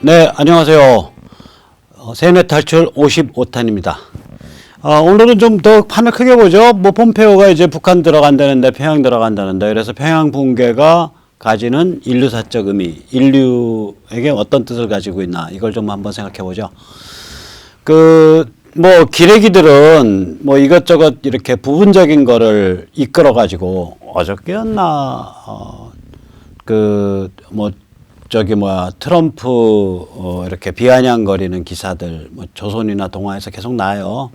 네, 안녕하세요. 세뇌 탈출 55탄입니다. 오늘은 좀 더 판을 크게 보죠. 뭐 폼페오가 이제 북한 들어간다는데, 평양 들어간다는데, 그래서 평양 붕괴가 가지는 인류사적 의미, 인류에게 어떤 뜻을 가지고 있나, 이걸 좀 한번 생각해 보죠. 뭐 기레기들은 뭐 이것저것 이렇게 부분적인 거를 이끌어 가지고 어저께였나 트럼프 이렇게 비아냥거리는 기사들 뭐 조선이나 동아에서 계속 나요.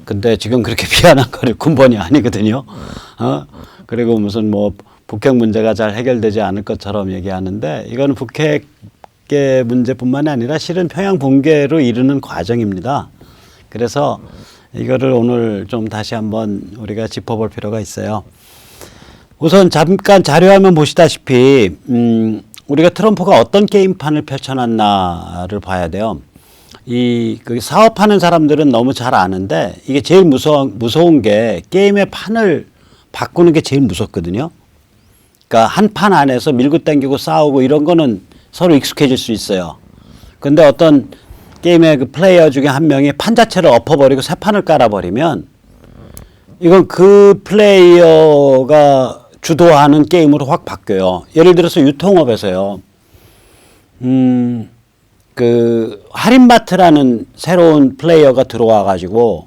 근데 지금 그렇게 비아냥거릴 군번이 아니거든요. 그리고 무슨 뭐 북핵 문제가 잘 해결되지 않을 것처럼 얘기하는데, 이거는 북핵의 문제뿐만이 아니라 실은 평양 붕괴로 이르는 과정입니다. 그래서 이거를 오늘 좀 다시 한번 우리가 짚어볼 필요가 있어요. 우선 잠깐 자료화면 보시다시피 우리가 트럼프가 어떤 게임판을 펼쳐놨나를 봐야 돼요. 그 사업하는 사람들은 너무 잘 아는데, 이게 제일 무서운 게 게임의 판을 바꾸는 게 제일 무섭거든요. 그러니까 한 판 안에서 밀고 당기고 싸우고 이런 거는 서로 익숙해질 수 있어요. 근데 어떤 게임의 그 플레이어 중에 한 명이 판 자체를 엎어버리고 새 판을 깔아버리면, 이건 그 플레이어가 주도하는 게임으로 확 바뀌어요. 예를 들어서 유통업에서요. 할인마트라는 새로운 플레이어가 들어와 가지고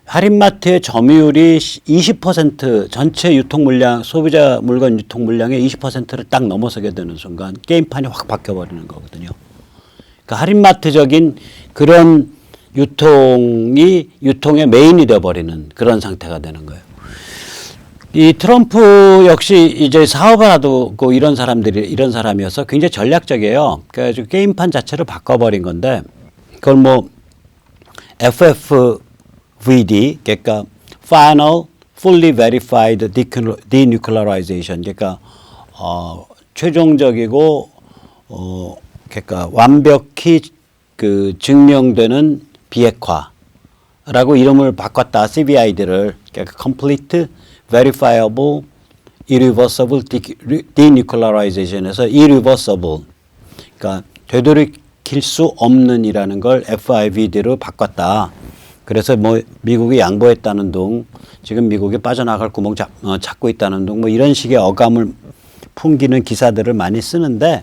할인마트의 점유율이 20% 전체 유통 물량, 소비자 물건 유통 물량의 20%를 딱 넘어서게 되는 순간 게임판이 확 바뀌어 버리는 거거든요. 그러니까 할인마트적인 그런 유통의 메인이 되어 버리는 그런 상태가 되는 거예요. 이 트럼프 역시 이제 사업을 하고 이런 사람이어서 굉장히 전략적이에요. 그래서 게임판 자체를 바꿔버린 건데, 그걸 뭐 FFVD, 그러니까 Final Fully Verified Denuclearization, 그러니까 최종적이고 그러니까 완벽히 그 증명되는 비핵화라고 이름을 바꿨다. CVID를, 그러니까 Complete Verifiable Irreversible Denuclearization에서 Irreversible, 그러니까 되돌이킬 수 없는이라는 걸 FIVD로 바꿨다. 그래서 뭐 미국이 양보했다는 둥, 지금 미국이 빠져나갈 구멍 찾고 있다는 둥, 뭐 이런 식의 어감을 풍기는 기사들을 많이 쓰는데,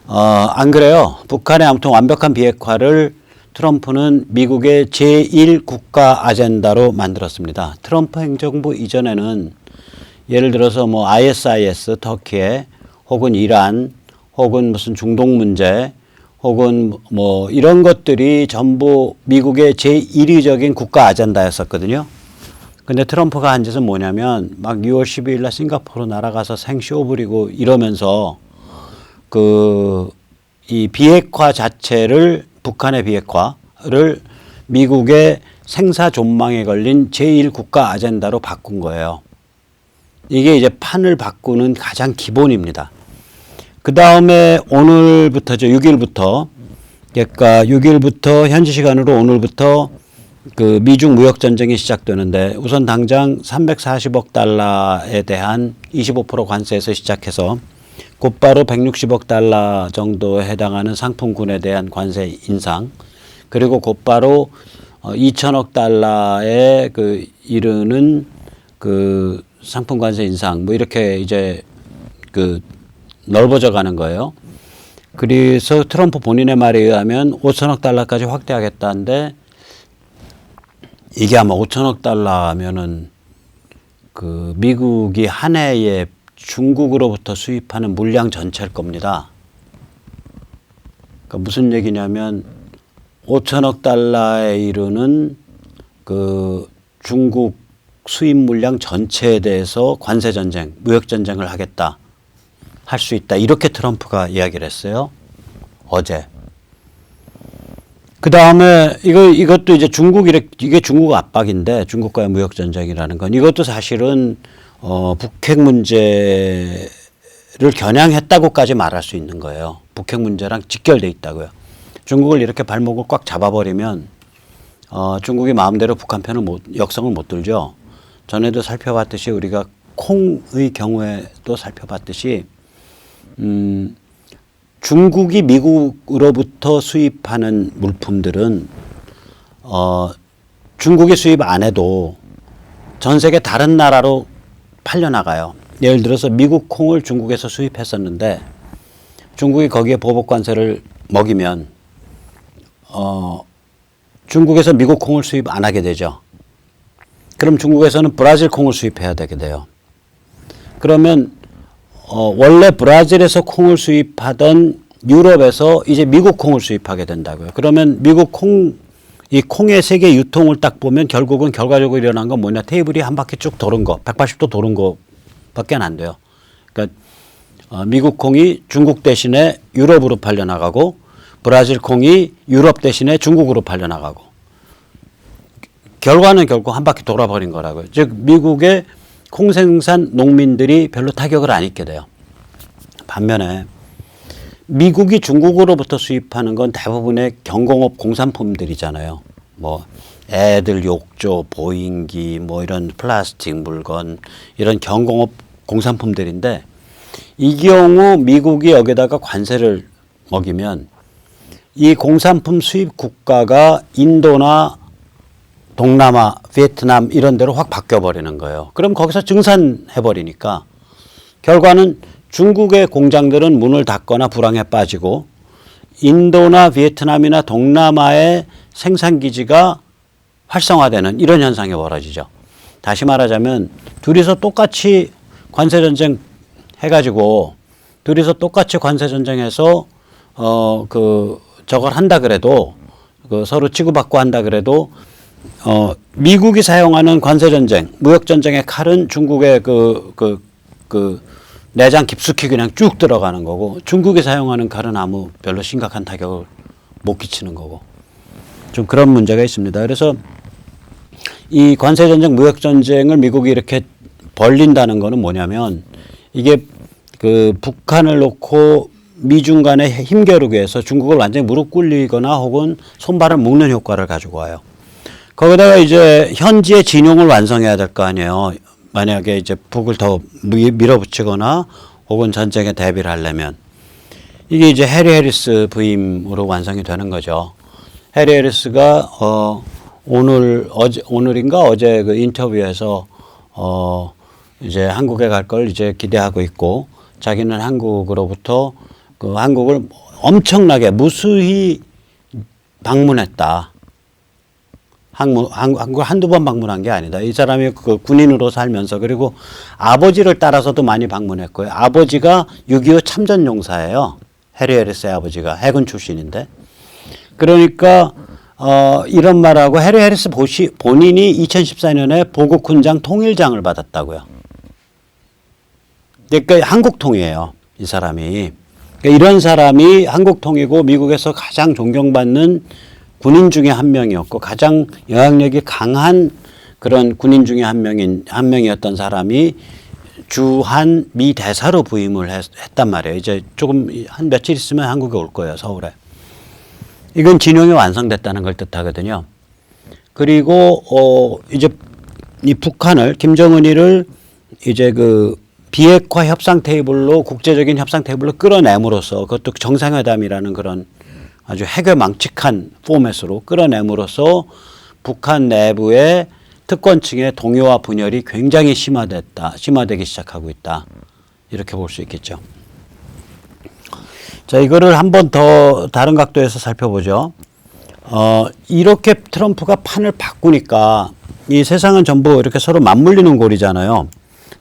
안 그래요. 북한의 아무튼 완벽한 비핵화를 트럼프는 미국의 제1국가 아젠다로 만들었습니다. 트럼프 행정부 이전에는 예를 들어서 뭐 ISIS, 터키에, 혹은 이란, 혹은 무슨 중동 문제, 혹은 뭐 이런 것들이 전부 미국의 제1위적인 국가 아젠다였었거든요. 근데 트럼프가 한 짓은 뭐냐면, 막 6월 12일 날 싱가포르 날아가서 생쇼 부리고 이러면서 이 비핵화 자체를, 북한의 비핵화를 미국의 생사 존망에 걸린 제1국가 아젠다로 바꾼 거예요. 이게 이제 판을 바꾸는 가장 기본입니다. 그 다음에 오늘부터죠. 6일부터. 그러니까 6일부터 현지 시간으로 오늘부터 그 미중 무역 전쟁이 시작되는데, 우선 당장 340억 달러에 대한 25% 관세에서 시작해서 곧바로 160억 달러 정도에 해당하는 상품군에 대한 관세 인상, 그리고 곧바로 2천억 달러에 이르는 그 상품 관세 인상, 뭐 이렇게 이제 넓어져 가는 거예요. 그래서 트럼프 본인의 말에 의하면 5천억 달러까지 확대하겠다는데, 이게 아마 5천억 달러면은 그 미국이 한 해에 중국으로부터 수입하는 물량 전체일 겁니다. 그러니까 무슨 얘기냐면 5천억 달러에 이르는 그 중국 수입 물량 전체에 대해서 관세 전쟁, 무역 전쟁을 하겠다, 할 수 있다, 이렇게 트럼프가 이야기를 했어요. 어제. 그 다음에 이것도 이제 이게 중국 압박인데, 중국과의 무역 전쟁이라는 건 이것도 사실은 북핵 문제를 겨냥했다고까지 말할 수 있는 거예요. 북핵 문제랑 직결돼 있다고요. 중국을 이렇게 발목을 꽉 잡아버리면 중국이 마음대로 북한 편을 역성을 못 들죠. 전에도 살펴봤듯이, 우리가 콩의 경우에도 살펴봤듯이 중국이 미국으로부터 수입하는 물품들은 중국이 수입 안 해도 전 세계 다른 나라로 팔려나가요. 예를 들어서 미국 콩을 중국에서 수입했었는데 중국이 거기에 보복 관세를 먹이면 중국에서 미국 콩을 수입 안 하게 되죠. 그럼 중국에서는 브라질 콩을 수입해야 되게 돼요. 그러면 원래 브라질에서 콩을 수입하던 유럽에서 이제 미국 콩을 수입하게 된다고요. 그러면 미국 이 콩의 세계 유통을 딱 보면 결국은 결과적으로 일어난 건 뭐냐. 테이블이 한 바퀴 쭉 도는 거, 180도 도는 거 밖에 안 돼요. 그러니까 미국 콩이 중국 대신에 유럽으로 팔려나가고 브라질 콩이 유럽 대신에 중국으로 팔려나가고 결과는 결국 한 바퀴 돌아버린 거라고요. 즉 미국의 콩 생산 농민들이 별로 타격을 안 입게 돼요. 반면에 미국이 중국으로부터 수입하는 건 대부분의 경공업 공산품들이잖아요. 뭐 애들 욕조, 보인기, 뭐 이런 플라스틱 물건, 이런 경공업 공산품들인데 이 경우 미국이 여기다가 관세를 먹이면 이 공산품 수입 국가가 인도나 동남아, 베트남 이런 데로 확 바뀌어버리는 거예요. 그럼 거기서 증산해버리니까 결과는 중국의 공장들은 문을 닫거나 불황에 빠지고 인도나 베트남이나 동남아의 생산기지가 활성화되는 이런 현상이 벌어지죠. 다시 말하자면 둘이서 똑같이 관세전쟁 해가지고 둘이서 똑같이 관세전쟁해서 저걸 한다 그래도 서로 치고받고 한다 그래도 미국이 사용하는 관세전쟁, 무역전쟁의 칼은 중국의 내장 깊숙이 그냥 쭉 들어가는 거고 중국이 사용하는 칼은 별로 심각한 타격을 못 끼치는 거고 좀 그런 문제가 있습니다. 그래서 이 관세전쟁, 무역전쟁을 미국이 이렇게 벌린다는 거는 뭐냐면 이게 북한을 놓고 미중 간의 힘겨루기 해서 중국을 완전히 무릎 꿇리거나 혹은 손발을 묶는 효과를 가지고 와요. 거기다가 이제 현지의 진용을 완성해야 될 거 아니에요. 만약에 이제 북을 더 밀어붙이거나 혹은 전쟁에 대비를 하려면 이게 이제 해리 해리스 부임으로 완성이 되는 거죠. 해리 해리스가 오늘인가 어제 그 인터뷰에서 이제 한국에 갈 걸 이제 기대하고 있고 자기는 한국으로부터 한국을 엄청나게 무수히 방문했다. 한국을 한두 번 방문한 게 아니다. 이 사람이 군인으로 살면서 그리고 아버지를 따라서도 많이 방문했고요. 아버지가 6.25 참전용사예요. 해리 해리스의 아버지가 해군 출신인데. 그러니까 이런 말하고 해리 해리스 본인이 2014년에 보국훈장 통일장을 받았다고요. 그러니까 한국통이에요. 이 사람이. 그러니까 이런 사람이 한국통이고 미국에서 가장 존경받는 군인 중에 한 명이었고 가장 영향력이 강한 그런 군인 중에 한 명이었던 사람이 주한 미 대사로 부임을 했단 말이에요. 이제 조금 한 며칠 있으면 한국에 올 거예요. 서울에. 이건 진용이 완성됐다는 걸 뜻하거든요. 그리고 이제 이 북한을 김정은이를 이제 비핵화 협상 테이블로 국제적인 협상 테이블로 끌어내므로써 그것도 정상회담이라는 그런 아주 해괴망측한 포맷으로 끌어내므로써 북한 내부의 특권층의 동요와 분열이 굉장히 심화되기 시작하고 있다. 이렇게 볼 수 있겠죠. 자, 이거를 한 번 더 다른 각도에서 살펴보죠. 이렇게 트럼프가 판을 바꾸니까 이 세상은 전부 이렇게 서로 맞물리는 골이잖아요.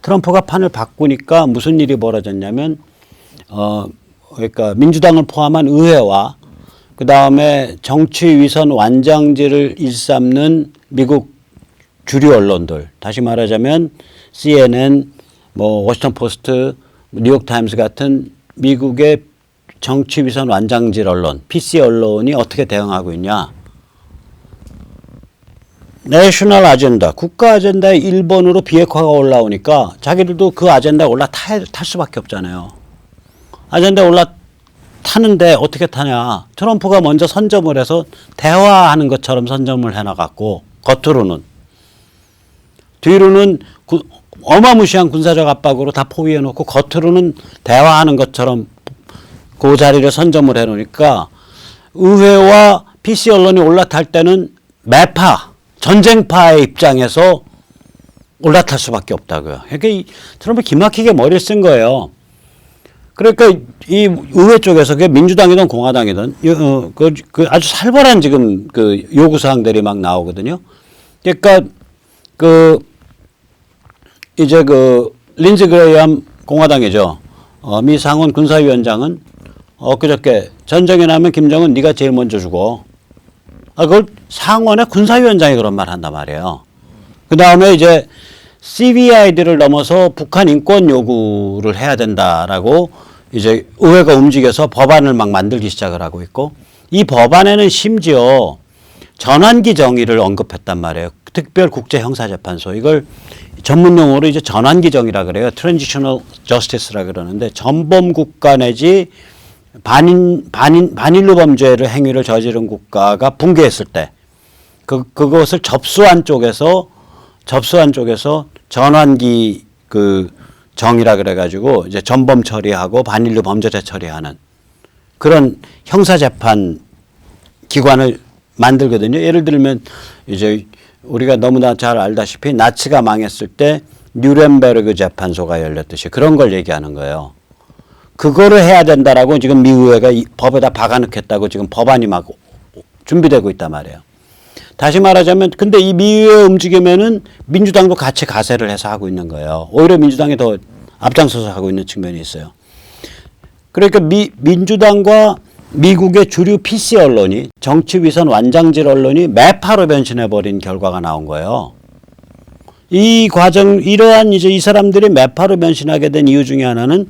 트럼프가 판을 바꾸니까 무슨 일이 벌어졌냐면, 그러니까 민주당을 포함한 의회와 그 다음에 정치 위선 완장지를 일삼는 미국 주류 언론들, 다시 말하자면 CNN, 워싱턴 포스트, 뉴욕 타임스 같은 미국의 정치 위선 완장질 언론, PC 언론이 어떻게 대응하고 있냐? 내셔널 아젠다, 국가 아젠다의 1번으로 비핵화가 올라오니까 자기들도 그 아젠다에 올라탈 수밖에 없잖아요. 아젠다에 올라타는데 어떻게 타냐. 트럼프가 먼저 선점을 해서 대화하는 것처럼 선점을 해나갔고 겉으로는. 뒤로는 어마무시한 군사적 압박으로 다 포위해놓고 겉으로는 대화하는 것처럼 그 자리를 선점을 해놓으니까 의회와 PC 언론이 올라탈 때는 매파, 전쟁파의 입장에서 올라탈 수밖에 없다고요. 그러니까 이 트럼프 기막히게 머리를 쓴 거예요. 그러니까 이 의회 쪽에서 그 민주당이든 공화당이든 그 아주 살벌한 지금 그 요구 사항들이 막 나오거든요. 그러니까 그 이제 그 린지 그레이엄 공화당이죠. 미 상원 군사위원장은 엊그저께 전쟁이 나면 김정은 네가 제일 먼저 죽어. 그걸 상원의 군사위원장이 그런 말 한단 말이에요. 그 다음에 이제 CVID를 넘어서 북한 인권 요구를 해야 된다라고 이제 의회가 움직여서 법안을 막 만들기 시작을 하고 있고, 이 법안에는 심지어 전환기 정의를 언급했단 말이에요. 특별국제형사재판소. 이걸 전문 용어로 이제 전환기정이라 그래요. Transitional Justice라 그러는데, 전범 국가 내지 반인류 범죄를 행위를 저지른 국가가 붕괴했을 때 그것을 접수한 쪽에서 전환기 그 정이라 그래가지고 이제 전범 처리하고 반인류 범죄자 처리하는 그런 형사재판 기관을 만들거든요. 예를 들면 이제 우리가 너무나 잘 알다시피 나치가 망했을 때 뉴렌베르그 재판소가 열렸듯이 그런 걸 얘기하는 거예요. 그거를 해야 된다라고 지금 미 의회가 이 법에다 박아넣겠다고 지금 법안이 막 준비되고 있단 말이에요. 다시 말하자면 근데 이 미의회 움직이면은 민주당도 같이 가세를 해서 하고 있는 거예요. 오히려 민주당이 더 앞장서서 하고 있는 측면이 있어요. 그러니까 민주당과 미국의 주류 PC 언론이, 정치 위선 완장질 언론이 매파로 변신해버린 결과가 나온 거예요. 이 과정, 이러한 이제 이 사람들이 매파로 변신하게 된 이유 중에 하나는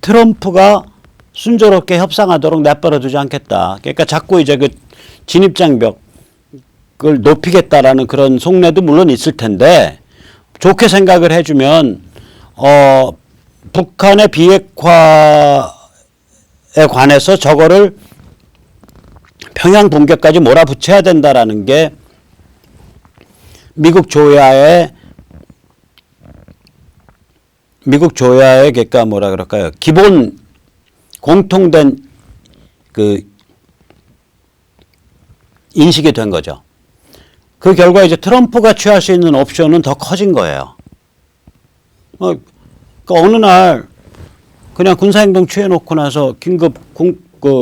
트럼프가 순조롭게 협상하도록 내버려 두지 않겠다. 그러니까 자꾸 이제 그 진입장벽을 높이겠다라는 그런 속내도 물론 있을 텐데, 좋게 생각을 해주면, 북한의 비핵화에 관해서 저거를 평양 붕괴까지 몰아붙여야 된다라는 게 미국 조야의 그러니까 뭐라 그럴까요? 기본 공통된 그 인식이 된 거죠. 그 결과 이제 트럼프가 취할 수 있는 옵션은 더 커진 거예요. 그러니까 어느 날 그냥 군사행동 취해놓고 나서 긴급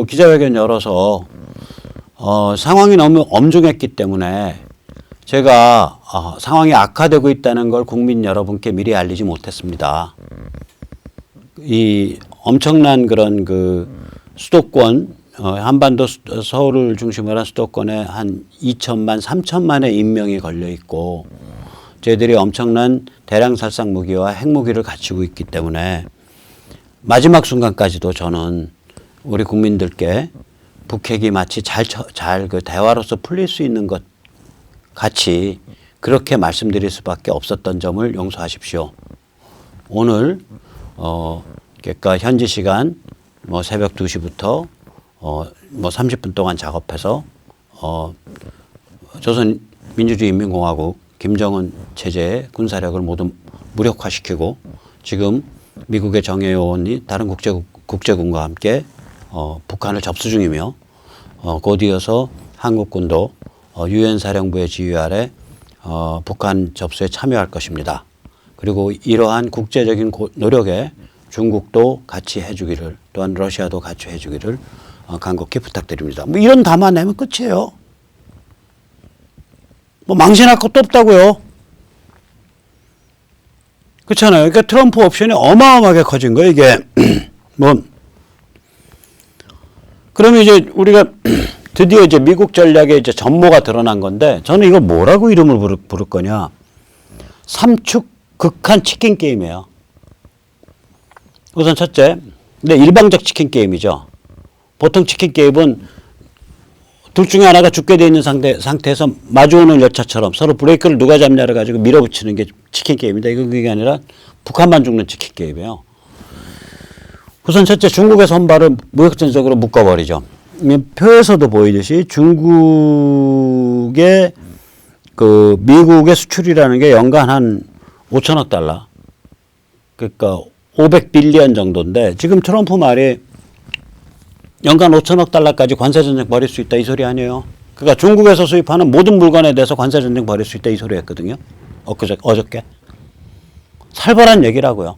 기자회견 열어서 상황이 너무 엄중했기 때문에 제가 상황이 악화되고 있다는 걸 국민 여러분께 미리 알리지 못했습니다. 이 엄청난 그런 그 수도권, 한반도 서울을 중심으로 한 수도권에 한 2천만, 3천만의 인명이 걸려 있고, 저희들이 엄청난 대량 살상 무기와 핵무기를 갖추고 있기 때문에 마지막 순간까지도 저는 우리 국민들께 북핵이 마치 잘 그 대화로서 풀릴 수 있는 것 같이 그렇게 말씀드릴 수밖에 없었던 점을 용서하십시오. 오늘 그러니까 현지 시간 뭐 새벽 2시부터 뭐 30분 동안 작업해서 조선민주주의인민공화국 김정은 체제의 군사력을 모두 무력화시키고, 지금 미국의 정예요원이 다른 국제군과 함께 북한을 접수 중이며, 곧 이어서 한국군도 유엔 사령부의 지휘 아래 북한 접수에 참여할 것입니다. 그리고 이러한 국제적인 노력에 중국도 같이 해주기를, 또한 러시아도 같이 해주기를 간곡히 부탁드립니다. 뭐 이런 담아내면 끝이에요. 뭐 망신할 것도 없다고요. 그렇잖아요. 그러니까 트럼프 옵션이 어마어마하게 커진 거예요, 이게. 뭐 그러면 이제 우리가 드디어 이제 미국 전략의 이제 전모가 드러난 건데, 저는 이걸 뭐라고 이름을 부를 거냐. 삼축 극한 치킨 게임이에요. 우선 첫째, 근데 일방적 치킨 게임이죠. 보통 치킨 게임은 둘 중에 하나가 죽게 돼 있는 상태에서 마주오는 열차처럼 서로 브레이크를 누가 잡냐를 가지고 밀어붙이는 게 치킨 게임인데, 이건 그게 아니라 북한만 죽는 치킨 게임이에요. 우선 첫째, 중국의 선발을 무역전적으로 묶어버리죠. 표에서도 보이듯이 중국의 그 미국의 수출이라는 게 연간 한 5천억 달러. 그러니까 500빌리언 정도인데, 지금 트럼프 말이 연간 5천억 달러까지 관세전쟁 벌일 수 있다 이 소리 아니에요. 그러니까 중국에서 수입하는 모든 물건에 대해서 관세전쟁 벌일 수 있다 이 소리였거든요. 어저께. 살벌한 얘기라고요.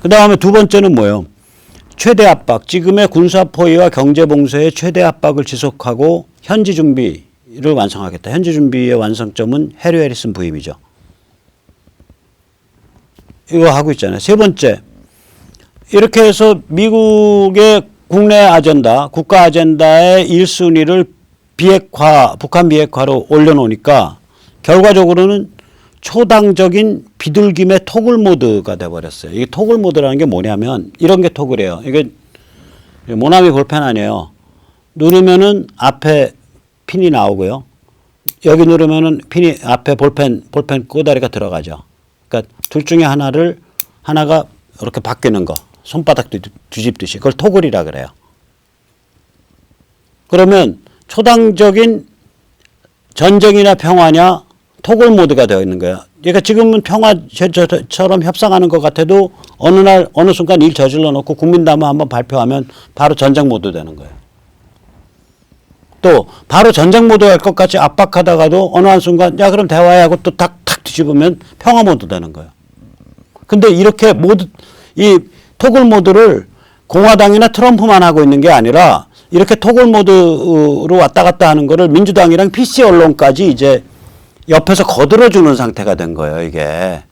그 다음에 두 번째는 뭐예요? 최대 압박, 지금의 군사 포위와 경제 봉쇄의 최대 압박을 지속하고 현지 준비를 완성하겠다. 현지 준비의 완성점은 해리 해리슨 부임이죠. 이거 하고 있잖아요. 세 번째, 이렇게 해서 미국의 국내 아젠다, 국가 아젠다의 1순위를 비핵화, 북한 비핵화로 올려놓으니까 결과적으로는 초당적인 비둘김의 토글 모드가 돼버렸어요. 이게 토글 모드라는 게 뭐냐면 이런 게 토글이에요. 이게 모나미 볼펜 아니에요. 누르면은 앞에 핀이 나오고요. 여기 누르면은 핀이 앞에 볼펜 꼬다리가 들어가죠. 그러니까 둘 중에 하나가 이렇게 바뀌는 거. 손바닥 뒤집듯이. 그걸 토글이라 그래요. 그러면 초당적인 전쟁이나 평화냐 토글 모드가 되어 있는 거야. 그러니까 지금은 평화처럼 협상하는 것 같아도 어느 순간 일 저질러 놓고 국민담화 한번 발표하면 바로 전쟁 모드 되는 거예요. 또 바로 전쟁 모드 할 것 같이 압박하다가도 어느 한순간 야 그럼 대화해 하고 또 탁 뒤집으면 평화 모드 되는 거예요. 근데 이렇게 이 토글 모드를 공화당이나 트럼프만 하고 있는 게 아니라 이렇게 토글 모드로 왔다 갔다 하는 거를 민주당이랑 PC 언론까지 이제 옆에서 거들어주는 상태가 된 거예요, 이게.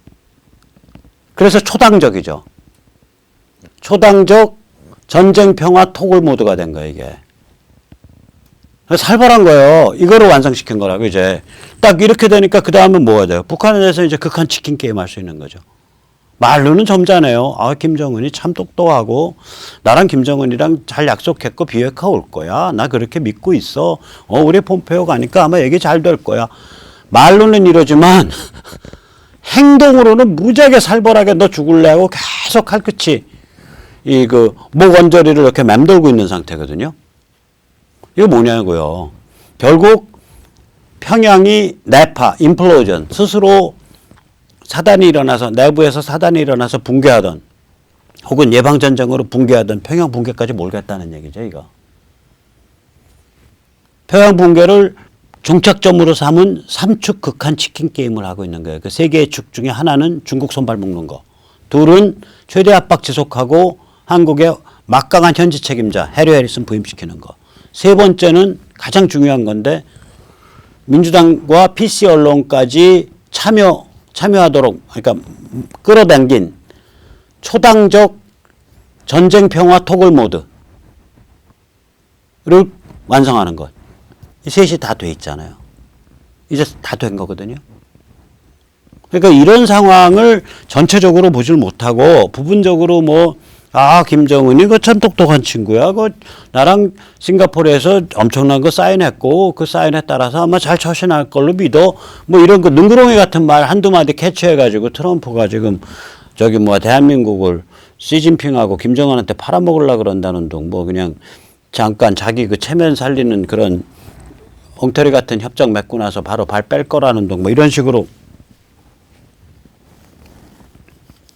그래서 초당적이죠. 초당적 전쟁 평화 토글 모드가 된 거예요, 이게. 살벌한 거예요. 이거를 완성시킨 거라고, 이제. 딱 이렇게 되니까 그 다음은 뭐가 돼요? 북한에 대해서 이제 극한 치킨 게임 할 수 있는 거죠. 말로는 점잖아요. 아, 김정은이 참 똑똑하고 나랑 김정은이랑 잘 약속했고 비핵화 올 거야. 나 그렇게 믿고 있어. 우리 폼페오 가니까 아마 얘기 잘 될 거야. 말로는 이러지만 행동으로는 무지하게 살벌하게 너 죽을래 하고 계속 칼끝이 목 언저리를 이렇게 맴돌고 있는 상태거든요. 이거 뭐냐고요. 결국 평양이 내파, 임플로전, 스스로 사단이 일어나서 내부에서 사단이 일어나서 붕괴하던 혹은 예방전쟁으로 붕괴하던 평양 붕괴까지 몰겠다는 얘기죠. 이거. 평양 붕괴를 중착점으로 삼은 삼축 극한 치킨 게임을 하고 있는 거예요. 그 세 개의 축 중에 하나는 중국 손발 묶는 거. 둘은 최대 압박 지속하고 한국의 막강한 현지 책임자 해리 해리슨 부임시키는 거. 세 번째는 가장 중요한 건데 민주당과 PC 언론까지 참여하도록 그러니까 끌어당긴 초당적 전쟁 평화 토글 모드를 완성하는 것. 이 셋이 다 돼 있잖아요. 이제 다 된 거거든요. 그러니까 이런 상황을 전체적으로 보질 못하고 부분적으로 김정은이 그 참 똑똑한 친구야. 나랑 싱가포르에서 엄청난 거 사인했고 그 사인에 따라서 아마 잘 처신할 걸로 믿어. 이런 거 능구렁이 같은 말 한두 마디 캐치해가지고 트럼프가 지금 대한민국을 시진핑하고 김정은한테 팔아먹으려고 그런다는 둥 그냥 잠깐 자기 그 체면 살리는 그런 엉터리 같은 협정 맺고 나서 바로 발 뺄 거라는 둥 이런 식으로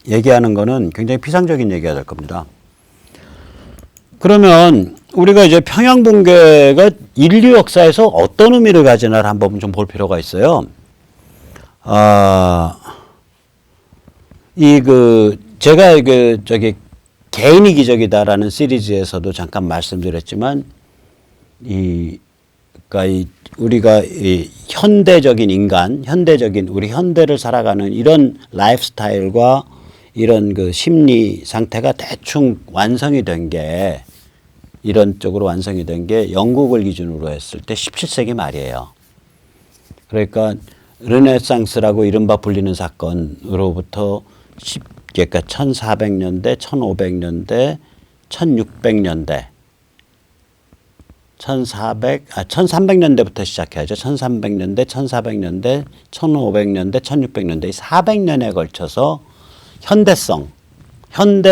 얘기하는 거는 굉장히 피상적인 얘기가 될 겁니다. 그러면 우리가 이제 평양 붕괴가 인류 역사에서 어떤 의미를 가지나를 한번 좀 볼 필요가 있어요. 제가 개인이 기적이다라는 시리즈에서도 잠깐 말씀드렸지만 우리가 현대적인 인간, 우리 현대를 살아가는 이런 라이프 스타일과 이런 그 심리 상태가 대충 완성이 된 게 이런 쪽으로 완성이 된 게 영국을 기준으로 했을 때 17세기 말이에요. 그러니까 르네상스라고 이른바 불리는 사건으로부터 그러니까 1400년대, 1500년대, 1600년대 1300년대부터 시작해야죠. 1300년대, 1400년대, 1500년대, 1600년대 이 400년에 걸쳐서 현대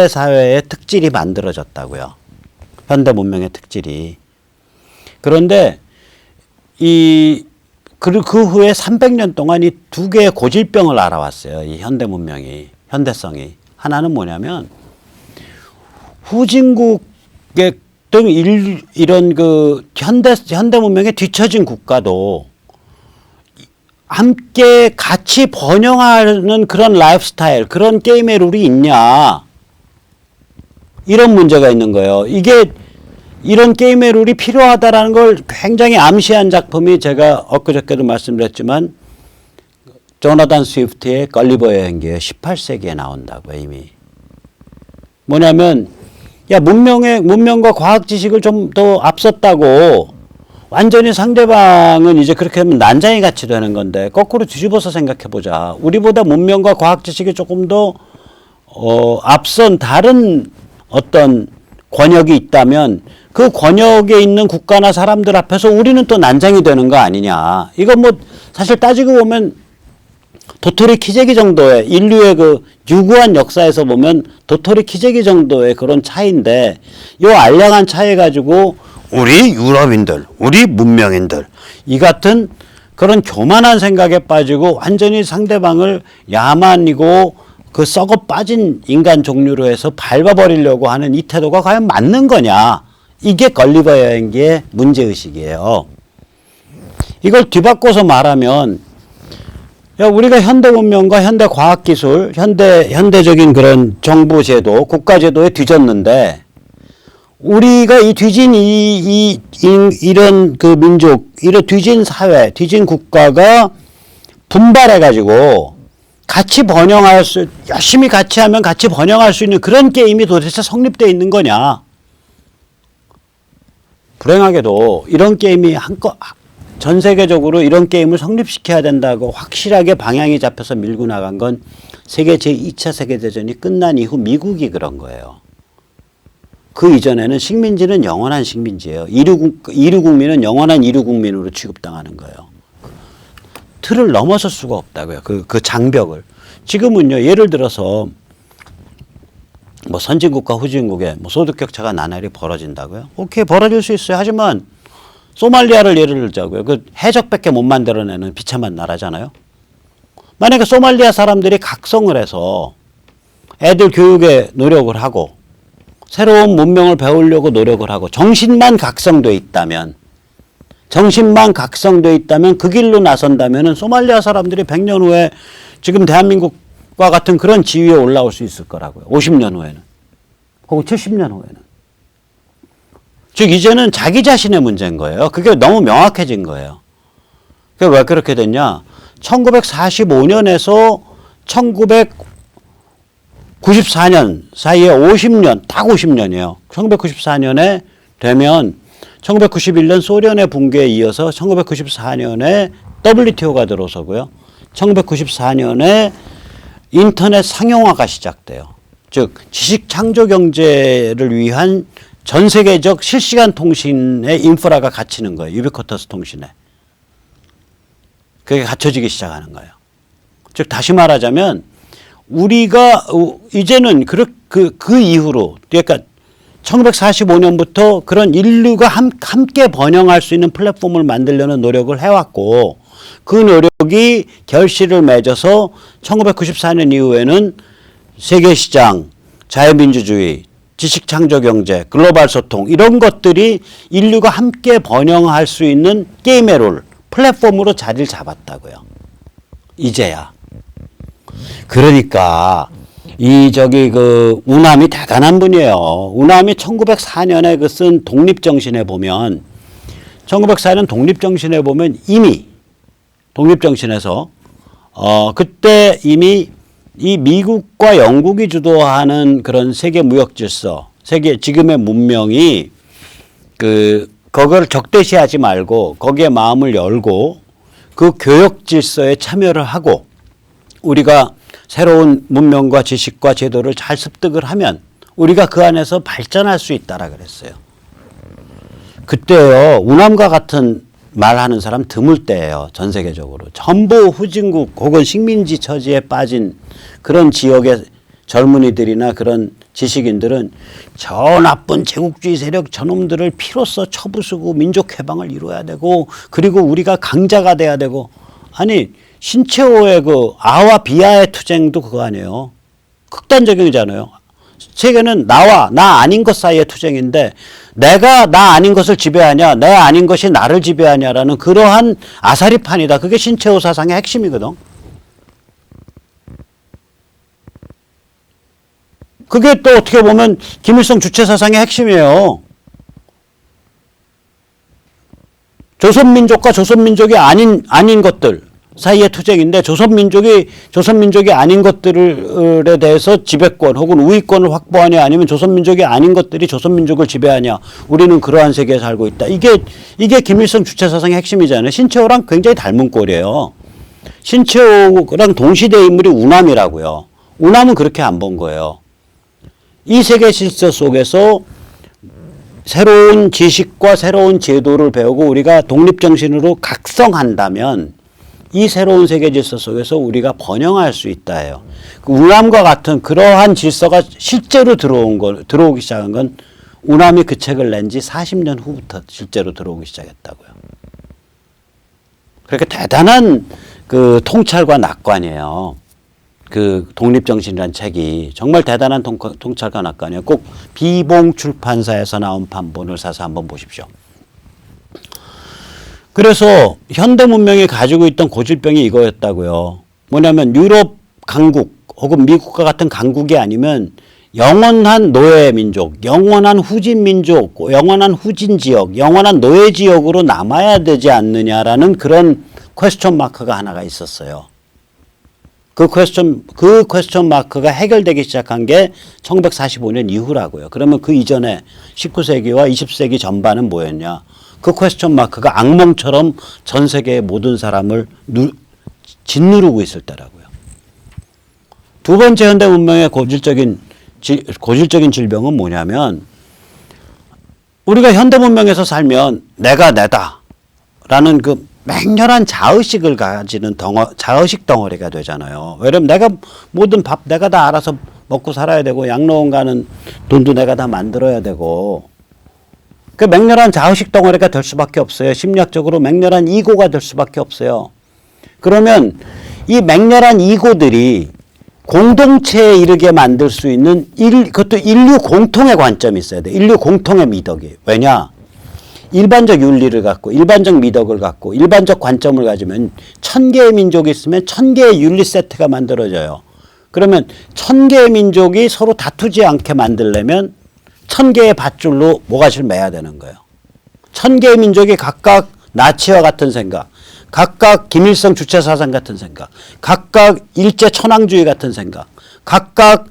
사회의 특질이 만들어졌다고요. 현대 문명의 특질이. 그런데 그 후에 300년 동안 이 두 개의 고질병을 알아왔어요. 이 현대 문명이, 현대성이. 하나는 뭐냐면 후진국의 등 이런 그 현대 문명에 뒤처진 국가도 함께 같이 번영하는 그런 라이프 스타일, 그런 게임의 룰이 있냐. 이런 문제가 있는 거예요. 이게 이런 게임의 룰이 필요하다라는 걸 굉장히 암시한 작품이 제가 엊그저께도 말씀드렸지만 조나단 스위프트의 걸리버 여행기에 18세기에 나온다고 이미. 뭐냐면 야 문명과 과학 지식을 좀 더 앞섰다고 완전히 상대방은 이제 그렇게 하면 난장이 같이 되는 건데 거꾸로 뒤집어서 생각해 보자. 우리보다 문명과 과학 지식이 조금 더 앞선 다른 어떤 권역이 있다면 그 권역에 있는 국가나 사람들 앞에서 우리는 또 난장이 되는 거 아니냐. 이건 뭐 사실 따지고 보면 도토리 키재기 정도의 인류의 그 유구한 역사에서 보면 도토리 키재기 정도의 그런 차이인데 이 알량한 차이 가지고 우리 유럽인들, 우리 문명인들 이 같은 그런 교만한 생각에 빠지고 완전히 상대방을 야만이고 그 썩어 빠진 인간 종류로 해서 밟아버리려고 하는 이 태도가 과연 맞는 거냐. 이게 걸리버 여행기의 문제의식이에요. 이걸 뒤바꿔서 말하면 야, 우리가 현대 문명과 현대 과학기술, 현대적인 그런 정부 제도, 국가 제도에 뒤졌는데 우리가 이 뒤진 이런 그 민족, 이런 뒤진 사회, 뒤진 국가가 분발해가지고 같이 번영할 열심히 같이 하면 같이 번영할 수 있는 그런 게임이 도대체 성립되어 있는 거냐. 불행하게도 이런 게임이 전 세계적으로 이런 게임을 성립시켜야 된다고 확실하게 방향이 잡혀서 밀고 나간 건 세계 제2차 세계대전이 끝난 이후 미국이 그런 거예요. 그 이전에는 식민지는 영원한 식민지예요. 이류 국민은 영원한 이류 국민으로 취급당하는 거예요. 틀을 넘어설 수가 없다고요. 그 장벽을. 지금은요, 예를 들어서 뭐 선진국과 후진국의 뭐 소득 격차가 나날이 벌어진다고요? 오케이, 벌어질 수 있어요. 하지만 소말리아를 예를 들자고요. 그 해적밖에 못 만들어내는 비참한 나라잖아요. 만약에 소말리아 사람들이 각성을 해서 애들 교육에 노력을 하고 새로운 문명을 배우려고 노력을 하고 정신만 각성돼 있다면 그 길로 나선다면 소말리아 사람들이 100년 후에 지금 대한민국과 같은 그런 지위에 올라올 수 있을 거라고요. 50년 후에는. 혹은 70년 후에는. 즉 이제는 자기 자신의 문제인 거예요. 그게 너무 명확해진 거예요. 그게 왜 그렇게 됐냐. 1945년에서 1994년 사이에 50년, 딱 50년이에요. 1994년에 되면 1991년 소련의 붕괴에 이어서 1994년에 WTO가 들어서고요. 1994년에 인터넷 상용화가 시작돼요. 즉 지식 창조 경제를 위한 전 세계적 실시간 통신의 인프라가 갖추는 거예요. 유비쿼터스 통신에. 그게 갖춰지기 시작하는 거예요. 즉 다시 말하자면 우리가 이제는 그 이후로 그러니까 1945년부터 그런 인류가 함께 번영할 수 있는 플랫폼을 만들려는 노력을 해왔고 그 노력이 결실을 맺어서 1994년 이후에는 세계시장, 자유민주주의, 지식창조경제, 글로벌 소통 이런 것들이 인류가 함께 번영할 수 있는 게임의 롤, 플랫폼으로 자리를 잡았다고요. 이제야. 그러니까 우남이 대단한 분이에요. 우남이 1904년에 그 쓴 독립정신에 보면 1904년 독립정신에 보면 이미 독립정신에서 그때 이미 이 미국과 영국이 주도하는 그런 세계 무역 질서, 세계 지금의 문명이 그걸 적대시하지 말고 거기에 마음을 열고 그 교역 질서에 참여를 하고 우리가 새로운 문명과 지식과 제도를 잘 습득을 하면 우리가 그 안에서 발전할 수 있다라 그랬어요. 그때요, 우남과 같은 말하는 사람 드물 때예요. 전 세계적으로. 전부 후진국 혹은 식민지 처지에 빠진 그런 지역의 젊은이들이나 그런 지식인들은 저 나쁜 제국주의 세력 저놈들을 피로써 쳐부수고 민족 해방을 이루어야 되고 그리고 우리가 강자가 돼야 되고 아니 신채호의 그 아와 비아의 투쟁도 그거 아니에요. 극단적이잖아요. 세계는 나 아닌 것 사이의 투쟁인데 내가 나 아닌 것을 지배하냐, 내 아닌 것이 나를 지배하냐라는 그러한 아사리판이다. 그게 신채호 사상의 핵심이거든. 그게 또 어떻게 보면 김일성 주체 사상의 핵심이에요. 조선민족과 조선민족이 아닌 것들 사이의 투쟁인데 조선민족이 아닌 것들에 대해서 지배권 혹은 우위권을 확보하냐 아니면 조선민족이 아닌 것들이 조선민족을 지배하냐. 우리는 그러한 세계에 살고 있다. 이게 김일성 주체 사상의 핵심이잖아요. 신채호랑 굉장히 닮은 꼴이에요. 신채호랑 동시대 인물이 우남이라고요. 우남은 그렇게 안 본 거예요. 이 세계 질서 속에서 새로운 지식과 새로운 제도를 배우고 우리가 독립정신으로 각성한다면 이 새로운 세계 질서 속에서 우리가 번영할 수 있다 해요. 우남과 같은 그러한 질서가 실제로 들어오기 시작한 건 우남이 그 책을 낸 지 40년 후부터 실제로 들어오기 시작했다고요. 그렇게 대단한 그 통찰과 낙관이에요. 그 독립정신이라는 책이 정말 대단한 통찰과 낙관이에요. 꼭 비봉 출판사에서 나온 판본을 사서 한번 보십시오. 그래서 현대 문명이 가지고 있던 고질병이 이거였다고요. 뭐냐면 유럽 강국 혹은 미국과 같은 강국이 아니면 영원한 노예 민족, 영원한 후진 민족, 영원한 후진 지역, 영원한 노예 지역으로 남아야 되지 않느냐라는 그런 퀘스천 마크가 하나가 있었어요. 그 퀘스천 마크가 해결되기 시작한 게 1945년 이후라고요. 그러면 그 이전에 19세기와 20세기 전반은 뭐였냐? 그 퀘스천 마크가 악몽처럼 전 세계의 모든 사람을 짓누르고 있을 때라고요. 두 번째 현대 문명의 고질적인 질병은 뭐냐면 우리가 현대 문명에서 살면 내가 내다라는 그 맹렬한 자의식을 가지는 자의식 덩어리가 되잖아요. 왜냐면 내가 모든 밥 내가 다 알아서 먹고 살아야 되고 양로원 가는 돈도 내가 다 만들어야 되고 그 맹렬한 자의식 덩어리가 될 수밖에 없어요. 심리학적으로 맹렬한 이고가 될 수밖에 없어요. 그러면 이 맹렬한 이고들이 공동체에 이르게 만들 수 있는 그것도 인류 공통의 관점이 있어야 돼. 인류 공통의 미덕이. 왜냐? 일반적 윤리를 갖고 일반적 미덕을 갖고 일반적 관점을 가지면 1000개의 민족이 있으면 1000개의 윤리 세트가 만들어져요. 그러면 1000개의 민족이 서로 다투지 않게 만들려면 1000개의 밧줄로 모가지를 매야 되는 거예요. 1000개의 민족이 각각 나치와 같은 생각, 각각 김일성 주체 사상 같은 생각, 각각 일제 천황주의 같은 생각, 각각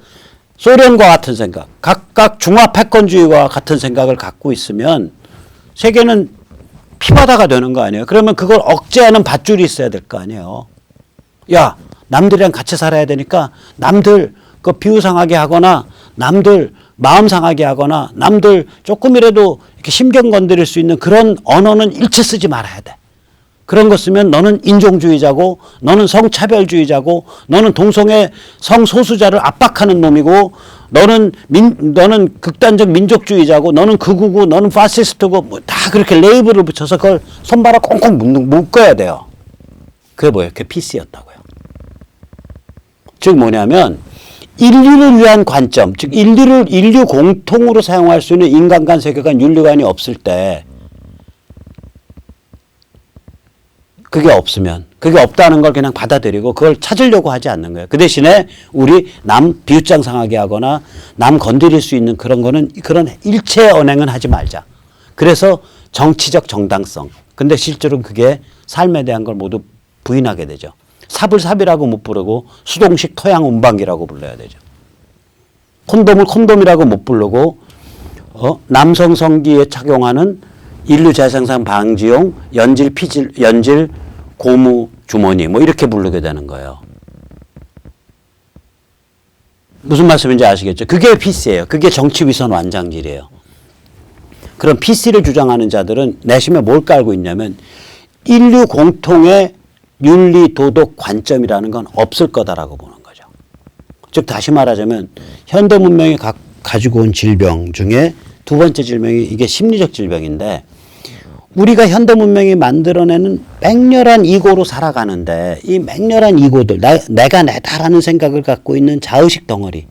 소련과 같은 생각, 각각 중화 패권주의와 같은 생각을 갖고 있으면 세계는 피바다가 되는 거 아니에요. 그러면 그걸 억제하는 밧줄이 있어야 될 거 아니에요. 야, 남들이랑 같이 살아야 되니까 남들 그 비우상하게 하거나 남들 마음 상하게 하거나 남들 조금이라도 이렇게 심경 건드릴 수 있는 그런 언어는 일체 쓰지 말아야 돼. 그런 거 쓰면 너는 인종주의자고 너는 성차별주의자고 너는 동성애 성소수자를 압박하는 놈이고 너는 극단적 민족주의자고 너는 극우고 너는 파시스트고 뭐 다 그렇게 레이블을 붙여서 그걸 손바닥 꽁꽁 묶어야 돼요. 그게 뭐예요? 그게 PC였다고요. 즉 뭐냐면 인류를 위한 관점, 즉 인류 공통으로 사용할 수 있는 인간관, 세계관, 윤리관이 없을 때 그게 없으면 그게 없다는 걸 그냥 받아들이고 그걸 찾으려고 하지 않는 거예요. 그 대신에 우리 남 비웃장 상하게 하거나 남 건드릴 수 있는 그런 거는 그런 일체 언행은 하지 말자. 그래서 정치적 정당성. 근데 실제로는 그게 삶에 대한 걸 모두 부인하게 되죠. 삽을 삽이라고 못 부르고 수동식 토양 운반기라고 불러야 되죠. 콘돔을 콘돔이라고 못 부르고 남성 성기에 착용하는 인류 재생산 방지용 연질 고무 주머니 뭐 이렇게 부르게 되는 거예요. 무슨 말씀인지 아시겠죠? 그게 PC예요. 그게 정치위선 완장질이에요. 그런 PC를 주장하는 자들은 내심에 뭘 깔고 있냐면 인류 공통의 윤리 도덕 관점이라는 건 없을 거다라고 보는 거죠. 즉 다시 말하자면 현대 문명이 가지고 온 질병 중에 두 번째 질병이 이게 심리적 질병인데 우리가 현대 문명이 만들어내는 맹렬한 이고로 살아가는데 이 맹렬한 이고들 내가 내다라는 생각을 갖고 있는 자의식 덩어리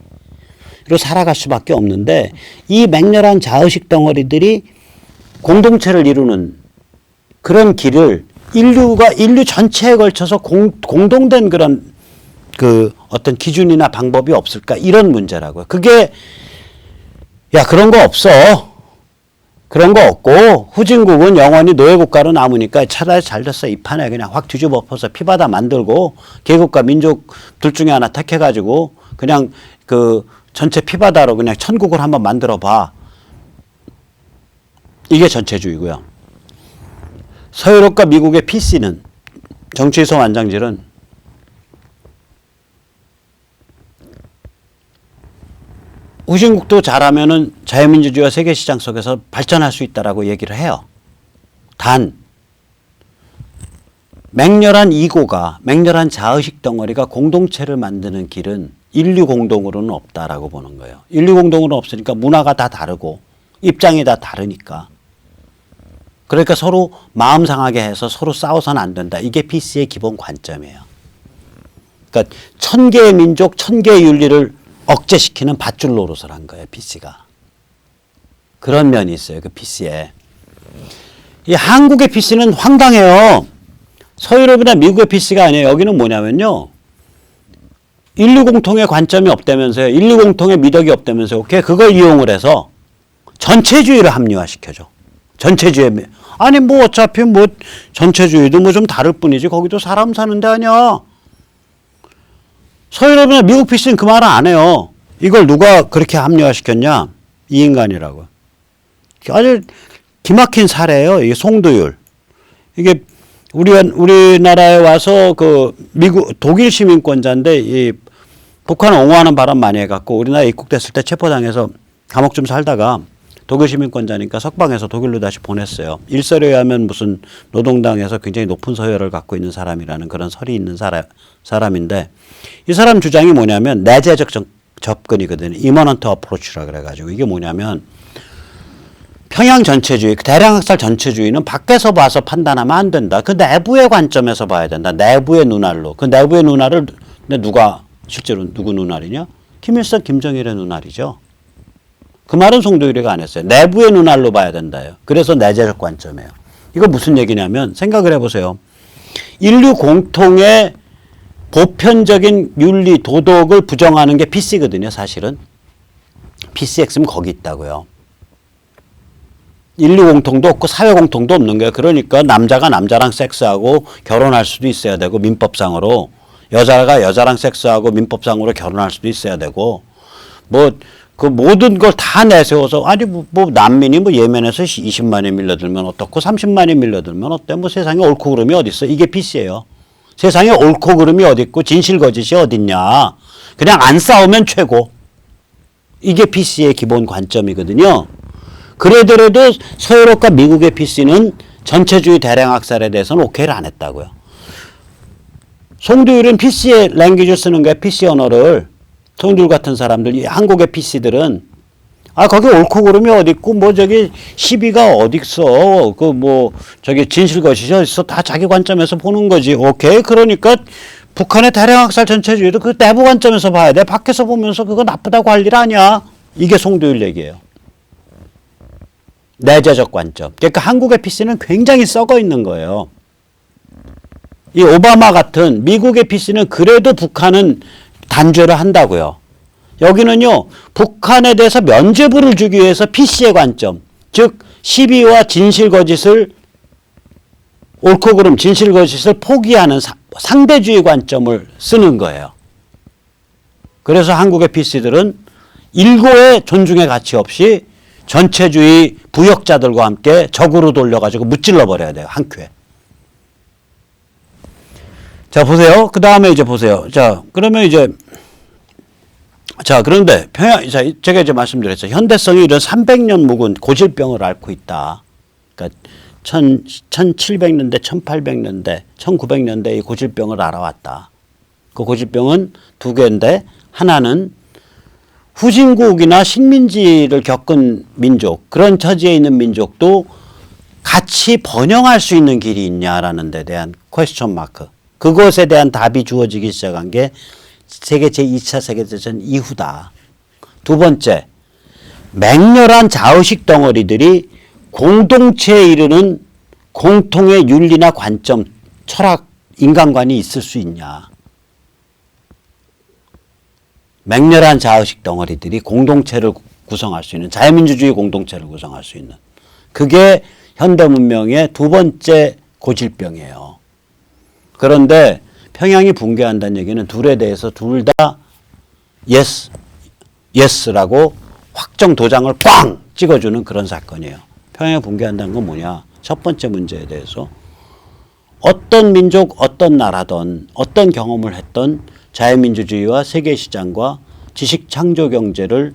살아갈 수밖에 없는데 이 맹렬한 자의식 덩어리들이 공동체를 이루는 그런 길을 인류 전체에 걸쳐서 공동된 그런 그 어떤 기준이나 방법이 없을까 이런 문제라고요. 그게 야 그런 거 없어. 그런 거 없고 후진국은 영원히 노예국가로 남으니까 차라리 잘 됐어. 이 판에 그냥 확 뒤집어 엎어서 피바다 만들고 계급과 민족 둘 중에 하나 택해가지고 그냥 그 전체 피바다로 그냥 천국을 한번 만들어 봐. 이게 전체주의고요. 서유럽과 미국의 PC는 정치소 완장질은 후진국도 잘하면은 자유민주주의와 세계시장 속에서 발전할 수 있다라고 얘기를 해요. 단 맹렬한 이고가 맹렬한 자의식 덩어리가 공동체를 만드는 길은 인류 공동으로는 없다라고 보는 거예요. 인류 공동으로는 없으니까 문화가 다 다르고 입장이 다 다르니까. 그러니까 서로 마음 상하게 해서 서로 싸워서는 안 된다. 이게 PC의 기본 관점이에요. 그러니까 1000개의 민족, 1000개의 윤리를 억제시키는 밧줄 노릇을 한 거예요. PC가. 그런 면이 있어요. 그 PC에. 이 한국의 PC는 황당해요. 서유럽이나 미국의 PC가 아니에요. 여기는 뭐냐면요. 인류 공통의 관점이 없다면서요. 인류 공통의 미덕이 없다면서요. 그걸 이용을 해서 전체주의를 합리화시켜줘. 전체주의. 아니 뭐 어차피 뭐 전체주의도 뭐 좀 다를 뿐이지 거기도 사람 사는 데 아니야. 서유럽이나 미국 PC는 그 말을 안 해요. 이걸 누가 그렇게 합리화시켰냐? 이 인간이라고. 아주 기막힌 사례예요. 이게 송도율. 이게 우리나라에 와서 그 미국 독일 시민권자인데 이 북한을 옹호하는 바람 많이 해갖고 우리나라에 입국됐을 때 체포당해서 감옥 좀 살다가 독일 시민권자니까 석방해서 독일로 다시 보냈어요. 일설에 의하면 무슨 노동당에서 굉장히 높은 서열을 갖고 있는 사람이라는 그런 설이 있는 사람인데 이 사람 주장이 뭐냐면 내재적 접근이거든요. 이머넌트 어프로치라 그래가지고 이게 뭐냐면 평양 전체주의, 대량학살 전체주의는 밖에서 봐서 판단하면 안 된다. 그 내부의 관점에서 봐야 된다. 내부의 눈알로. 그 내부의 눈알을 누가 실제로 누구 눈알이냐? 김일성, 김정일의 눈알이죠. 그 말은 송도율이가 안 했어요. 내부의 눈알로 봐야 된다요. 그래서 내재적 관점이에요. 이거 무슨 얘기냐면 생각을 해보세요. 인류 공통의 보편적인 윤리, 도덕을 부정하는 게 PC거든요. 사실은. PCX는 거기 있다고요. 인류 공통도 없고 사회 공통도 없는 거예요. 그러니까 남자가 남자랑 섹스하고 결혼할 수도 있어야 되고 민법상으로 여자가 여자랑 섹스하고 민법상으로 결혼할 수도 있어야 되고 뭐 그 모든 걸 다 내세워서 아니 뭐 난민이 뭐 예멘에서 20만이 밀려들면 어떻고 30만이 밀려들면 어때? 뭐 세상에 옳고 그름이 어디 있어? 이게 PC예요. 세상에 옳고 그름이 어디 있고 진실 거짓이 어딨냐. 그냥 안 싸우면 최고. 이게 PC의 기본 관점이거든요. 그러더라도 서유럽과 미국의 PC는 전체주의 대량학살에 대해서는 오케이를 안 했다고요. 송도율은 PC의 랭귀지를 쓰는 거야. PC 언어를. 송도율 같은 사람들, 한국의 PC들은 아 거기 옳고 그름이 어디 있고 뭐 저기 시비가 어디 있어. 그 뭐 저기 진실 거짓이 어디 있어. 다 자기 관점에서 보는 거지. 오케이. 그러니까 북한의 대량학살 전체주의도 그 내부 관점에서 봐야 돼. 밖에서 보면서 그거 나쁘다고 할 일 아니야. 이게 송도율 얘기예요. 내재적 관점. 그러니까 한국의 PC는 굉장히 썩어 있는 거예요. 이 오바마 같은 미국의 PC는 그래도 북한은 단죄를 한다고요. 여기는요. 북한에 대해서 면죄부를 주기 위해서 PC의 관점. 즉 시비와 진실 거짓을 옳고 그름 진실 거짓을 포기하는 상대주의 관점을 쓰는 거예요. 그래서 한국의 PC들은 일고의 존중의 가치 없이 전체주의 부역자들과 함께 적으로 돌려가지고 무찔러 버려야 돼요. 한 큐에. 자, 보세요. 그 다음에 이제 보세요. 자, 그러면 이제, 자, 그런데 자, 제가 이제 말씀드렸죠. 현대성이 이런 300년 묵은 고질병을 앓고 있다. 그러니까 1700년대, 1800년대, 1900년대 이 고질병을 알아왔다. 그 고질병은 두 개인데 하나는 후진국이나 식민지를 겪은 민족, 그런 처지에 있는 민족도 같이 번영할 수 있는 길이 있냐라는 데 대한 퀘스천 마크. 그것에 대한 답이 주어지기 시작한 게 세계 제2차 세계대전 이후다. 두 번째, 맹렬한 자의식 덩어리들이 공동체에 이르는 공통의 윤리나 관점, 철학, 인간관이 있을 수 있냐. 맹렬한 자의식 덩어리들이 공동체를 구성할 수 있는, 자유민주주의 공동체를 구성할 수 있는, 그게 현대 문명의 두 번째 고질병이에요. 그런데 평양이 붕괴한다는 얘기는 둘에 대해서 둘 다 예스라고 확정 도장을 꽝 찍어주는 그런 사건이에요. 평양이 붕괴한다는 건 뭐냐? 첫 번째 문제에 대해서 어떤 민족, 어떤 나라든 어떤 경험을 했던 자유민주주의와 세계시장과 지식창조경제를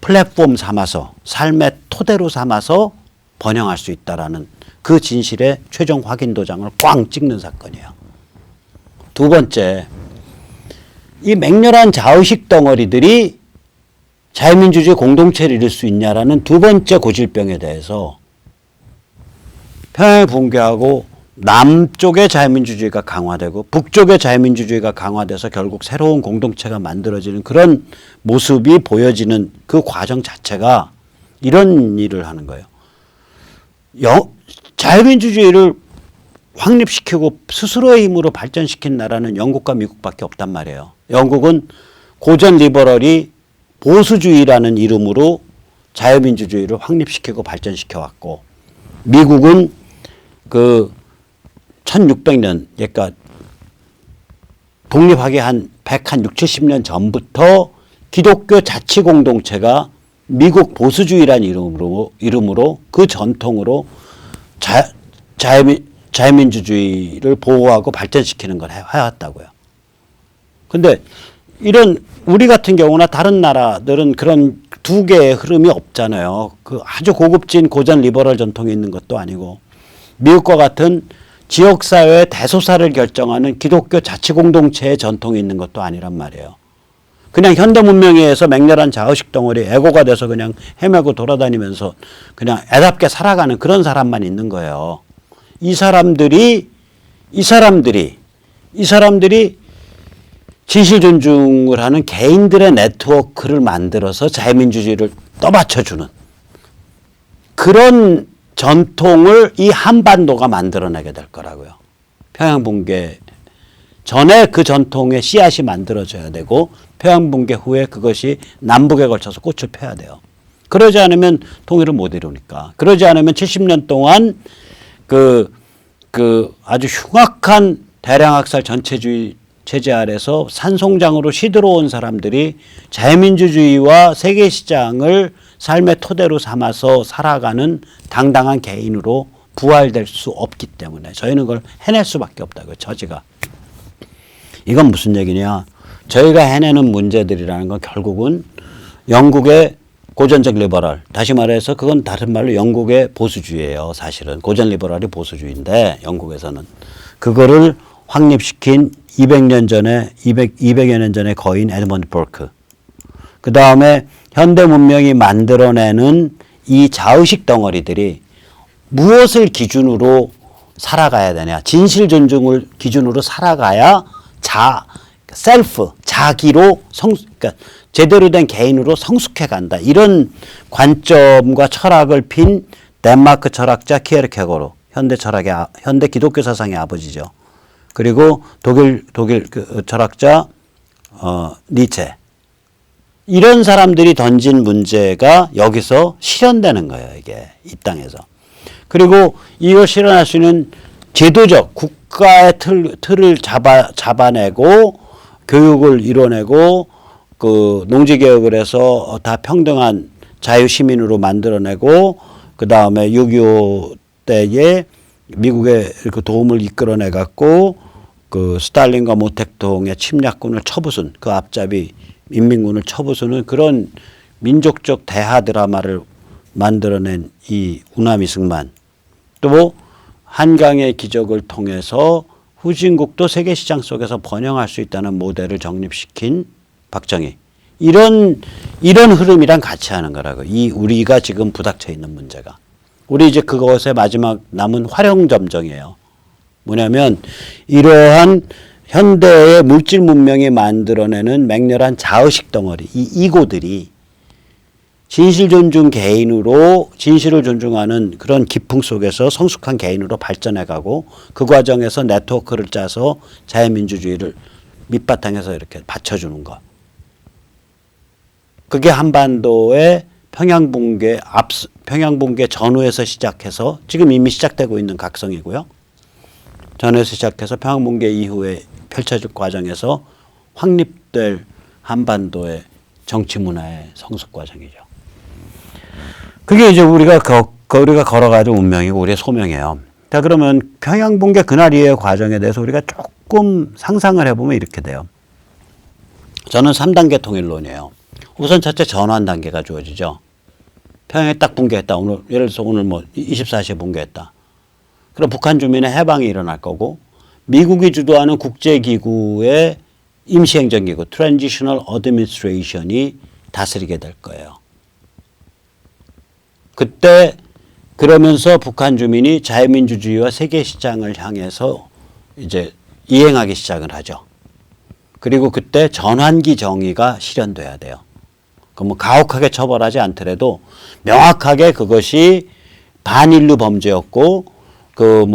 플랫폼 삼아서 삶의 토대로 삼아서 번영할 수 있다라는 그 진실의 최종 확인 도장을 꽝 찍는 사건이에요. 두 번째, 이 맹렬한 자의식 덩어리들이 자유민주주의 공동체를 이룰 수 있냐라는 두 번째 고질병에 대해서 평양이 붕괴하고 남쪽의 자유민주주의가 강화되고 북쪽의 자유민주주의가 강화돼서 결국 새로운 공동체가 만들어지는 그런 모습이 보여지는 그 과정 자체가 이런 일을 하는 거예요. 자유민주주의를 확립시키고 스스로의 힘으로 발전시킨 나라는 영국과 미국밖에 없단 말이에요. 영국은 고전 리버럴이 보수주의라는 이름으로 자유민주주의를 확립시키고 발전시켜 왔고, 미국은 그 1600년, 그러니까 독립하기 한 160, 70년 전부터 기독교 자치공동체가 미국 보수주의라는 이름으로 그 전통으로 자유민주주의를 보호하고 발전시키는 걸 해왔다고요. 근데 이런 우리 같은 경우나 다른 나라들은 그런 두 개의 흐름이 없잖아요. 그 아주 고급진 고전 리버럴 전통이 있는 것도 아니고, 미국과 같은 지역사회의 대소사를 결정하는 기독교 자치공동체의 전통이 있는 것도 아니란 말이에요. 그냥 현대 문명에 의해서 맹렬한 자의식 덩어리, 에고가 돼서 그냥 헤매고 돌아다니면서 그냥 애답게 살아가는 그런 사람만 있는 거예요. 이 사람들이 진실 존중을 하는 개인들의 네트워크를 만들어서 자유민주주의를 떠받쳐주는 그런 전통을 이 한반도가 만들어내게 될 거라고요. 평양 붕괴 전에 그 전통의 씨앗이 만들어져야 되고, 평양 붕괴 후에 그것이 남북에 걸쳐서 꽃을 펴야 돼요. 그러지 않으면 통일을 못 이루니까. 그러지 않으면 70년 동안 그 아주 흉악한 대량학살 전체주의 체제 아래서 산송장으로 시들어온 사람들이 자유민주주의와 세계시장을 삶의 토대로 삼아서 살아가는 당당한 개인으로 부활될 수 없기 때문에 저희는 그걸 해낼 수밖에 없다고요. 처지가. 이건 무슨 얘기냐. 저희가 해내는 문제들이라는 건 결국은 영국의 고전적 리버럴, 다시 말해서 그건 다른 말로 영국의 보수주의예요. 사실은 고전 리버럴이 보수주의인데, 영국에서는 그거를 확립시킨 200여 년 전에 거인 에드먼드 버크, 그 다음에 현대 문명이 만들어내는 이 자의식 덩어리들이 무엇을 기준으로 살아가야 되냐, 진실 존중을 기준으로 살아가야 자기로 그러니까 제대로 된 개인으로 성숙해 간다. 이런 관점과 철학을 핀 덴마크 철학자 키에르케고르, 현대 기독교 사상의 아버지죠. 그리고 독일 그 철학자 니체. 이런 사람들이 던진 문제가 여기서 실현되는 거예요. 이게 이 땅에서. 그리고 이걸 실현할 수 있는 제도적 국가의 틀을 잡아내고 교육을 이뤄내고 그 농지개혁을 해서 다 평등한 자유시민으로 만들어내고, 그 다음에 6.25 때에 미국의 그 도움을 이끌어내 갖고 그 스탈린과 모택동의 침략군을 쳐부순, 그 앞잡이 인민군을 쳐부수는 그런 민족적 대하 드라마를 만들어낸 이 우나미 승만, 또 한강의 기적을 통해서 후진국도 세계시장 속에서 번영할 수 있다는 모델을 정립시킨 박정희. 이런 흐름이랑 같이 하는 거라고. 이 우리가 지금 부닥쳐 있는 문제가. 우리 이제 그것의 마지막 남은 활용점정이에요. 뭐냐면 이러한 현대의 물질 문명이 만들어내는 맹렬한 자의식 덩어리, 이 이고들이 진실 존중 개인으로 진실을 존중하는 그런 기풍 속에서 성숙한 개인으로 발전해가고 그 과정에서 네트워크를 짜서 자유민주주의를 밑바탕에서 이렇게 받쳐주는 것. 그게 한반도의 평양붕괴 전후에서 시작해서 지금 이미 시작되고 있는 각성이고요. 전후에서 시작해서 평양붕괴 이후에 펼쳐질 과정에서 확립될 한반도의 정치 문화의 성숙 과정이죠. 그게 이제 우리가 걸어가는 운명이고 우리의 소명이에요. 자, 그러면 평양붕괴 그날 이후의 과정에 대해서 우리가 조금 상상을 해보면 이렇게 돼요. 저는 3단계 통일론이에요. 우선 첫째 전환 단계가 주어지죠. 평양에 딱 붕괴했다. 오늘 예를 들어서 오늘 뭐 24시에 붕괴했다. 그럼 북한 주민의 해방이 일어날 거고 미국이 주도하는 국제기구의 임시행정기구 Transitional Administration이 다스리게 될 거예요. 그때 그러면서 북한 주민이 자유민주주의와 세계시장을 향해서 이제 이행하기 시작을 하죠. 그리고 그때 전환기 정의가 실현돼야 돼요. 그 뭐 가혹하게 처벌하지 않더라도 명확하게 그것이 반인류 범죄였고 그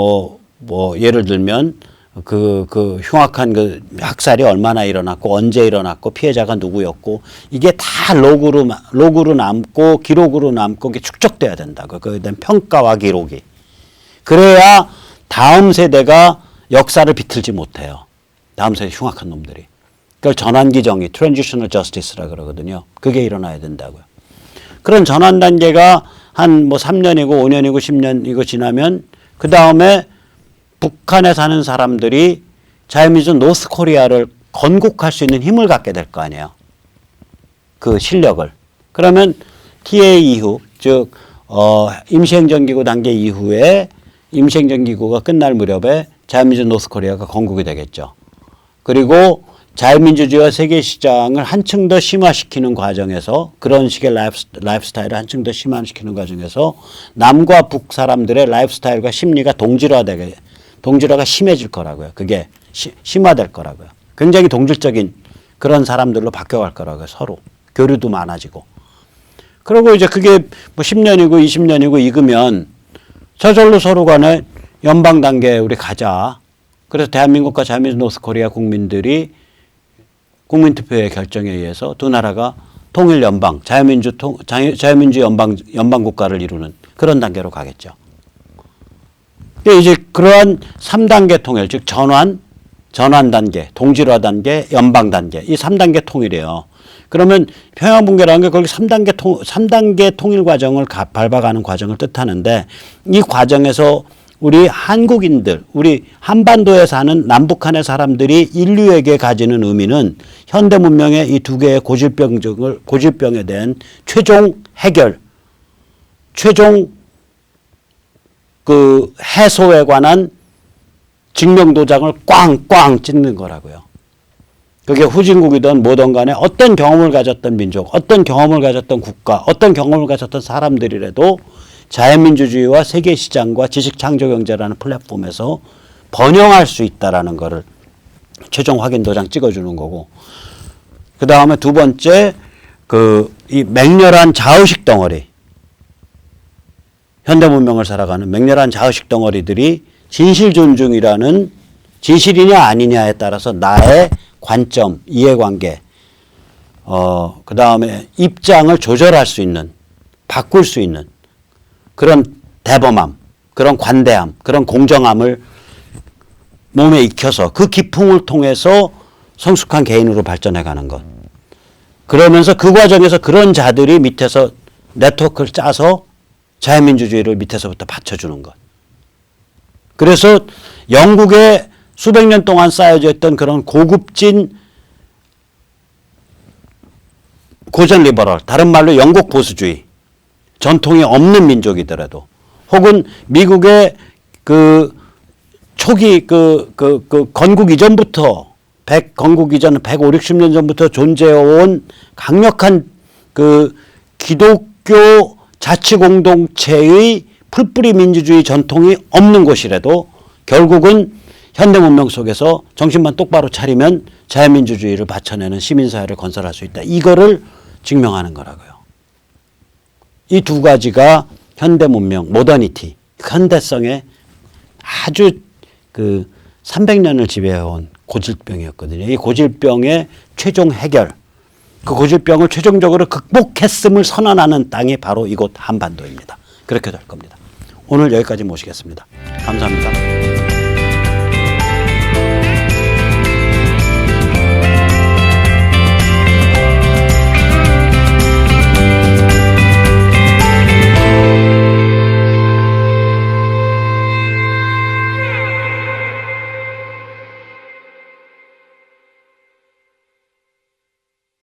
예를 들면 그 흉악한 그 학살이 얼마나 일어났고 언제 일어났고 피해자가 누구였고 이게 다 로그로 남고 기록으로 남고 이게 축적돼야 된다. 그거에 대한 평가와 기록이. 그래야 다음 세대가 역사를 비틀지 못해요. 다음 세대 흉악한 놈들이. 그걸 전환기 정의, 트랜지셔널 저스티스라 그러거든요. 그게 일어나야 된다고요. 그런 전환 단계가 한 뭐 3년이고 5년이고 10년이고 지나면 그 다음에 북한에 사는 사람들이 자유민주 노스 코리아를 건국할 수 있는 힘을 갖게 될 거 아니에요. 그 실력을. 그러면 TA 이후, 즉 임시행정기구 단계 이후에 임시행정기구가 끝날 무렵에 자유민주 노스 코리아가 건국이 되겠죠. 그리고 자유민주주의와 세계시장을 한층 더 심화시키는 과정에서 그런 식의 라이프스타일을 한층 더 심화시키는 과정에서 남과 북 사람들의 라이프스타일과 심리가 동질화가 심해질 거라고요. 그게 심화될 거라고요. 굉장히 동질적인 그런 사람들로 바뀌어갈 거라고요. 서로. 교류도 많아지고. 그리고 이제 그게 뭐 10년이고 20년이고 익으면 저절로 서로 간에 연방 단계에 우리 가자. 그래서 대한민국과 자유민주 노스코리아 국민들이 국민투표의 결정에 의해서 두 나라가 통일 연방, 자유민주 연방 국가를 이루는 그런 단계로 가겠죠. 이제 그러한 3단계 통일, 즉 전환 단계, 동질화 단계, 연방 단계, 이 3단계 통일이에요. 그러면 평양 붕괴라는 게 거기 3단계 통일 과정을 밟아가는 과정을 뜻하는데 이 과정에서 우리 한국인들, 우리 한반도에 사는 남북한의 사람들이 인류에게 가지는 의미는 현대 문명의 이 두 개의 고질병에 대한 최종 해결, 최종 그 해소에 관한 증명도장을 꽝꽝 찍는 거라고요. 그게 후진국이든 뭐든 간에 어떤 경험을 가졌던 민족, 어떤 경험을 가졌던 국가, 어떤 경험을 가졌던 사람들이라도 자유민주주의와 세계시장과 지식창조경제라는 플랫폼에서 번영할 수 있다라는 거를 최종 확인도장 찍어주는 거고, 그 다음에 두 번째, 이 맹렬한 자의식 덩어리, 현대문명을 살아가는 맹렬한 자의식 덩어리들이 진실 존중이라는 진실이냐 아니냐에 따라서 나의 관점, 이해관계, 그 다음에 입장을 조절할 수 있는, 바꿀 수 있는 그런 대범함, 그런 관대함, 그런 공정함을 몸에 익혀서 그 기풍을 통해서 성숙한 개인으로 발전해가는 것. 그러면서 그 과정에서 그런 자들이 밑에서 네트워크를 짜서 자유민주주의를 밑에서부터 받쳐주는 것. 그래서 영국에 수백 년 동안 쌓여져 있던 그런 고급진 고전 리버럴, 다른 말로 영국 보수주의, 전통이 없는 민족이더라도, 혹은 미국의 그 초기 건국 이전부터 건국 이전 150, 60년 전부터 존재해온 강력한 그 기독교 자치공동체의 풀뿌리 민주주의 전통이 없는 곳이라도 결국은 현대 문명 속에서 정신만 똑바로 차리면 자유민주주의를 받쳐내는 시민사회를 건설할 수 있다. 이거를 증명하는 거라고요. 이 두 가지가 현대 문명, 모더니티, 현대성의 아주 그 300년을 지배해온 고질병이었거든요. 이 고질병의 최종 해결, 그 고질병을 최종적으로 극복했음을 선언하는 땅이 바로 이곳 한반도입니다. 그렇게 될 겁니다. 오늘 여기까지 모시겠습니다. 감사합니다.